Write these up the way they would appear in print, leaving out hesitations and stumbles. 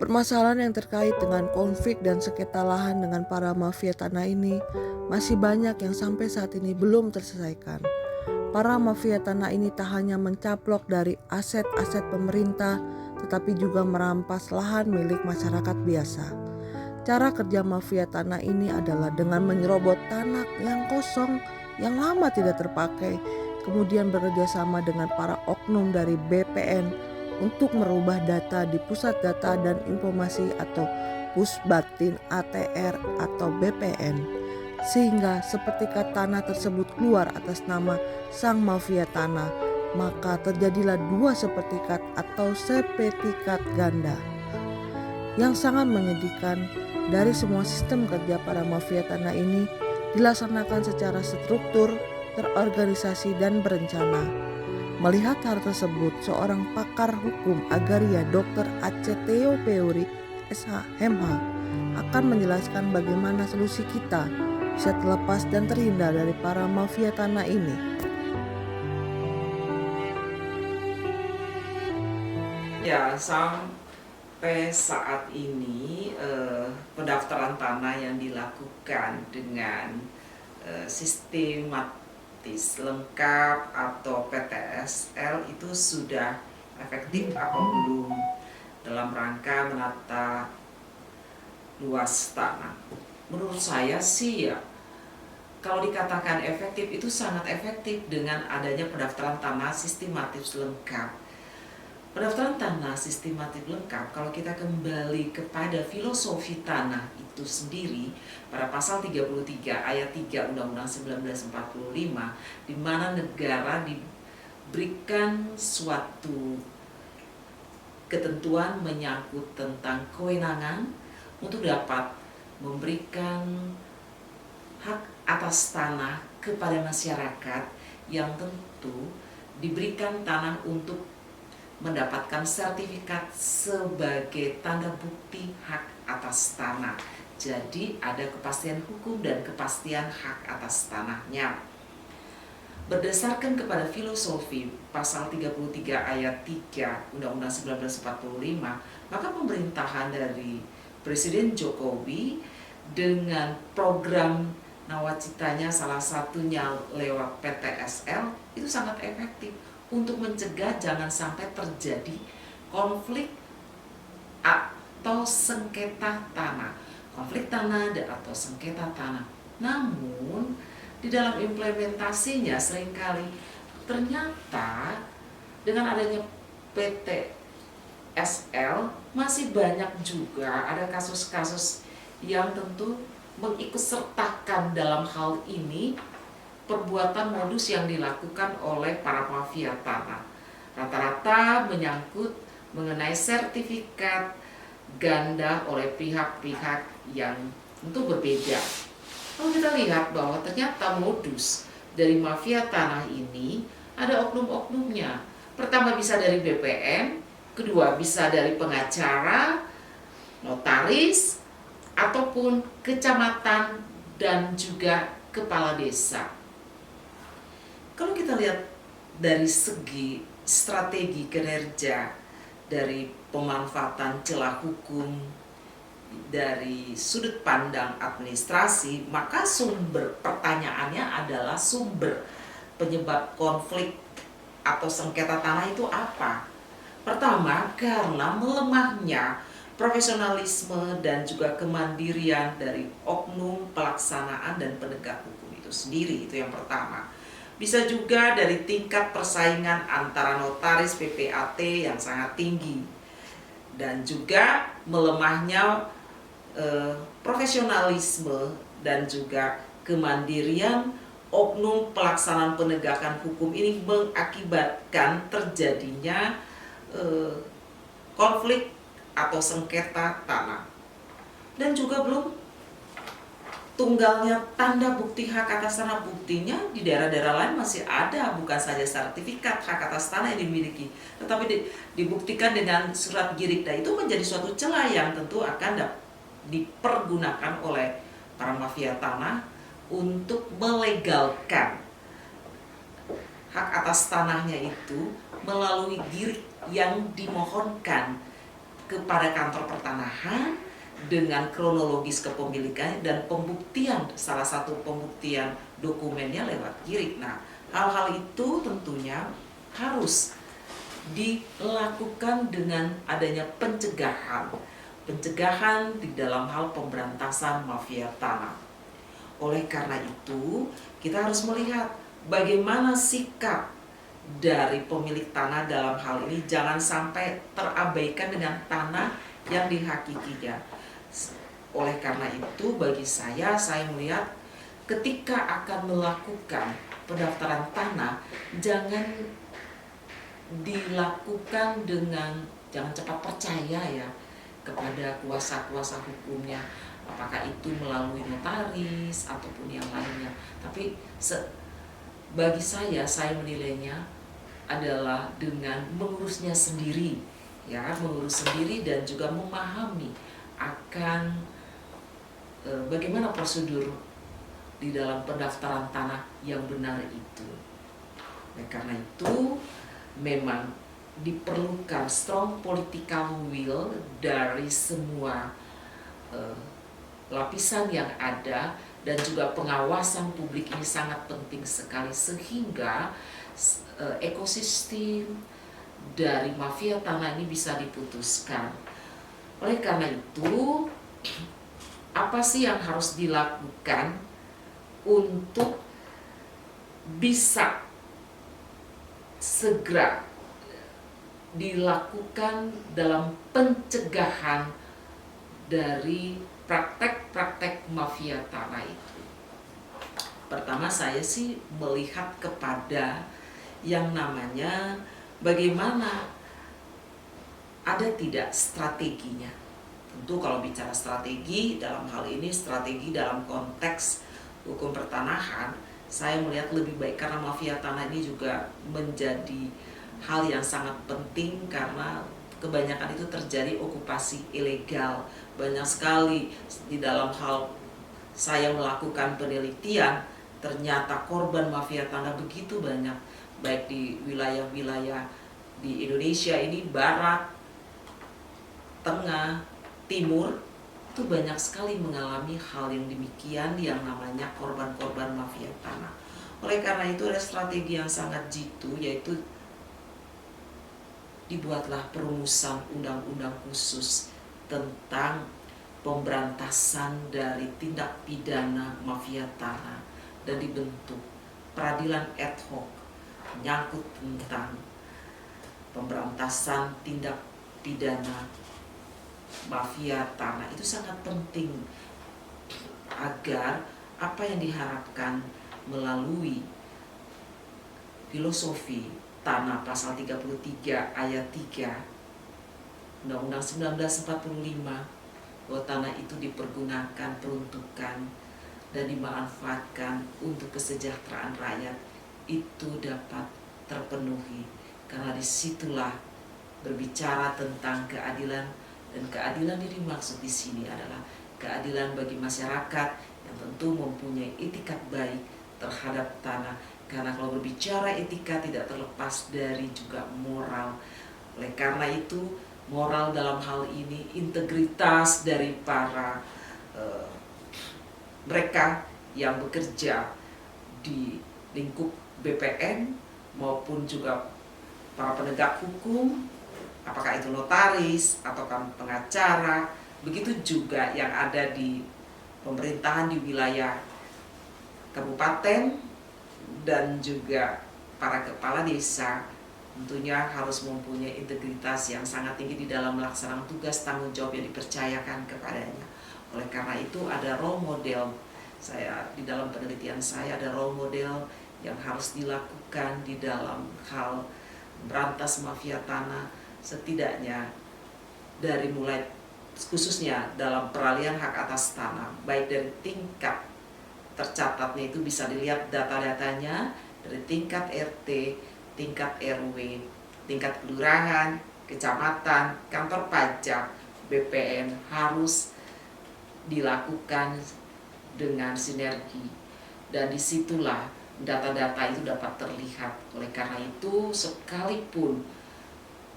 Permasalahan yang terkait dengan konflik dan sengketa lahan dengan para mafia tanah ini masih banyak yang sampai saat ini belum terselesaikan. Para mafia tanah ini tak hanya mencaplok dari aset-aset pemerintah, tetapi juga merampas lahan milik masyarakat biasa. Cara kerja mafia tanah ini adalah dengan menyerobot tanah yang kosong, yang lama tidak terpakai, kemudian bekerja sama dengan para oknum dari BPN untuk merubah data di Pusat Data dan Informasi atau Pusbatin ATR atau BPN, sehingga seketika tanah tersebut keluar atas nama sang mafia tanah, maka terjadilah dua sepertikat atau sepetikat ganda. Yang sangat menyedihkan, dari semua sistem kerja para mafia tanah ini dilaksanakan secara struktur, terorganisasi, dan berencana. Melihat hal tersebut, seorang pakar hukum agraria Dr. Aceh Theo Peuri, SH-MH, akan menjelaskan bagaimana solusi kita bisa terlepas dan terhindar dari para mafia tanah ini. Ya, sampai saat ini pendaftaran tanah yang dilakukan dengan sistematis lengkap atau PTSL itu sudah efektif apa belum dalam rangka menata luas tanah. Menurut saya sih ya, kalau dikatakan efektif itu sangat efektif dengan adanya pendaftaran tanah sistematis lengkap. Pendaftaran tanah sistematis lengkap, kalau kita kembali kepada filosofi tanah itu sendiri pada pasal 33 ayat 3 Undang-Undang 1945, di mana negara diberikan suatu ketentuan menyangkut tentang kewenangan untuk dapat memberikan hak atas tanah kepada masyarakat yang tentu diberikan tanah untuk mendapatkan sertifikat sebagai tanda bukti hak atas tanah. Jadi ada kepastian hukum dan kepastian hak atas tanahnya. Berdasarkan kepada filosofi pasal 33 ayat 3 Undang-Undang 1945, maka pemerintahan dari Presiden Jokowi dengan program nawacitanya salah satunya lewat PTSL itu sangat efektif untuk mencegah jangan sampai terjadi konflik atau sengketa tanah. Konflik tanah atau sengketa tanah. Namun di dalam implementasinya seringkali ternyata dengan adanya PTSL masih banyak juga ada kasus-kasus yang tentu mengikutsertakan dalam hal ini perbuatan modus yang dilakukan oleh para mafia tanah. Rata-rata menyangkut mengenai sertifikat ganda oleh pihak-pihak yang tentu berbeda. Kalau kita lihat bahwa ternyata modus dari mafia tanah ini ada oknum-oknumnya. Pertama bisa dari BPN, kedua bisa dari pengacara, notaris, ataupun kecamatan dan juga kepala desa. Kalau kita lihat dari segi strategi kinerja, dari pemanfaatan celah hukum, dari sudut pandang administrasi, maka sumber pertanyaannya adalah sumber penyebab konflik atau sengketa tanah itu apa? Pertama, karena melemahnya profesionalisme dan juga kemandirian dari oknum pelaksanaan dan penegak hukum itu sendiri, itu yang pertama. Bisa juga dari tingkat persaingan antara notaris PPAT yang sangat tinggi dan juga melemahnya profesionalisme dan juga kemandirian oknum pelaksanaan penegakan hukum ini mengakibatkan terjadinya konflik atau sengketa tanah. Dan juga belum tunggalnya tanda bukti hak atas tanah. Buktinya di daerah-daerah lain masih ada, bukan saja sertifikat hak atas tanah yang dimiliki, tetapi dibuktikan dengan surat girik. Dan itu menjadi suatu celah yang tentu akan dipergunakan oleh para mafia tanah untuk melegalkan hak atas tanahnya itu melalui girik yang dimohonkan kepada kantor pertanahan dengan kronologis kepemilikan dan pembuktian, salah satu pembuktian dokumennya lewat KIRIK. Nah, hal-hal itu tentunya harus dilakukan dengan adanya pencegahan di dalam hal pemberantasan mafia tanah. Oleh karena itu, kita harus melihat bagaimana sikap dari pemilik tanah dalam hal ini, jangan sampai terabaikan dengan tanah yang dihakikinya. Oleh karena itu, bagi saya melihat ketika akan melakukan pendaftaran tanah, jangan dilakukan dengan, jangan cepat percaya ya kepada kuasa-kuasa hukumnya, apakah itu melalui notaris ataupun yang lainnya. Tapi bagi saya menilainya adalah dengan mengurusnya sendiri, ya, mengurus sendiri dan juga memahami akan bagaimana prosedur di dalam pendaftaran tanah yang benar itu. Karena itu memang diperlukan strong political will dari semua lapisan yang ada, dan juga pengawasan publik ini sangat penting sekali sehingga ekosistem dari mafia tanah ini bisa diputuskan. Oleh karena itu, apa sih yang harus dilakukan untuk bisa segera dilakukan dalam pencegahan dari praktek-praktek mafia tanah itu? Pertama, saya sih melihat kepada yang namanya bagaimana ada tidak strateginya. Tentu kalau bicara strategi dalam hal ini, strategi dalam konteks hukum pertanahan, saya melihat lebih baik karena mafia tanah ini juga menjadi hal yang sangat penting karena kebanyakan itu terjadi okupasi ilegal. Banyak sekali di dalam hal saya melakukan penelitian, ternyata korban mafia tanah begitu banyak, baik di wilayah-wilayah di Indonesia ini, barat, tengah, timur, itu banyak sekali mengalami hal yang demikian yang namanya korban-korban mafia tanah. Oleh karena itu ada strategi yang sangat jitu, yaitu dibuatlah perumusan undang-undang khusus tentang pemberantasan dari tindak pidana mafia tanah, dan dibentuk peradilan ad hoc menyangkut tentang pemberantasan tindak pidana mafia tanah. Itu sangat penting agar apa yang diharapkan melalui filosofi tanah pasal 33 ayat 3 Undang-Undang 1945, bahwa tanah itu dipergunakan, peruntukan, dan dimanfaatkan untuk kesejahteraan rakyat, itu dapat terpenuhi. Karena disitulah berbicara tentang keadilan, dan keadilan yang dimaksud di sini adalah keadilan bagi masyarakat yang tentu mempunyai etikat baik terhadap tanah. Karena kalau berbicara etika tidak terlepas dari juga moral. Oleh karena itu, moral dalam hal ini, integritas dari para mereka yang bekerja di lingkup BPN maupun juga para penegak hukum, apakah itu notaris atau pengacara, begitu juga yang ada di pemerintahan di wilayah kabupaten dan juga para kepala desa, tentunya harus mempunyai integritas yang sangat tinggi di dalam melaksanakan tugas tanggung jawab yang dipercayakan kepadanya. Oleh karena itu ada role model, saya di dalam penelitian saya ada role model yang harus dilakukan di dalam hal berantas mafia tanah, setidaknya dari mulai khususnya dalam peralihan hak atas tanah, baik dari tingkat tercatatnya itu bisa dilihat data-datanya dari tingkat RT, tingkat RW, tingkat kelurahan, kecamatan, kantor pajak, BPN, harus dilakukan dengan sinergi, dan disitulah data-data itu dapat terlihat. Oleh karena itu, sekalipun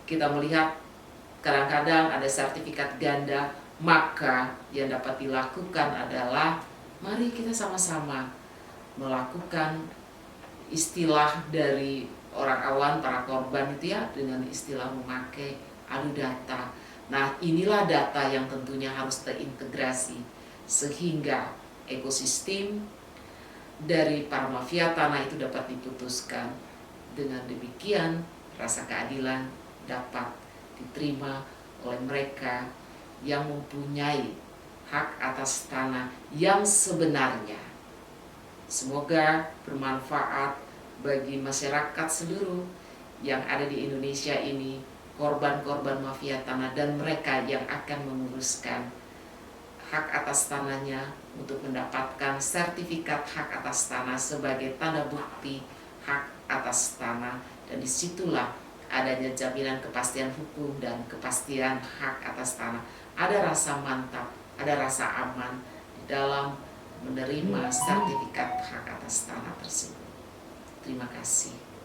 kita melihat kadang-kadang ada sertifikat ganda, maka yang dapat dilakukan adalah mari kita sama-sama melakukan istilah dari orang awam, para korban itu ya, dengan istilah memakai adu data. Nah, inilah data yang tentunya harus terintegrasi sehingga ekosistem dari para mafia tanah itu dapat diputuskan. Dengan demikian, rasa keadilan dapat diterima oleh mereka yang mempunyai hak atas tanah yang sebenarnya. Semoga bermanfaat bagi masyarakat seluruh yang ada di Indonesia ini, korban-korban mafia tanah dan mereka yang akan menguruskan hak atas tanahnya untuk mendapatkan sertifikat hak atas tanah sebagai tanda bukti hak atas tanah, dan disitulah adanya jaminan kepastian hukum dan kepastian hak atas tanah. Ada rasa mantap, ada rasa aman di dalam menerima sertifikat hak atas tanah tersebut. Terima kasih.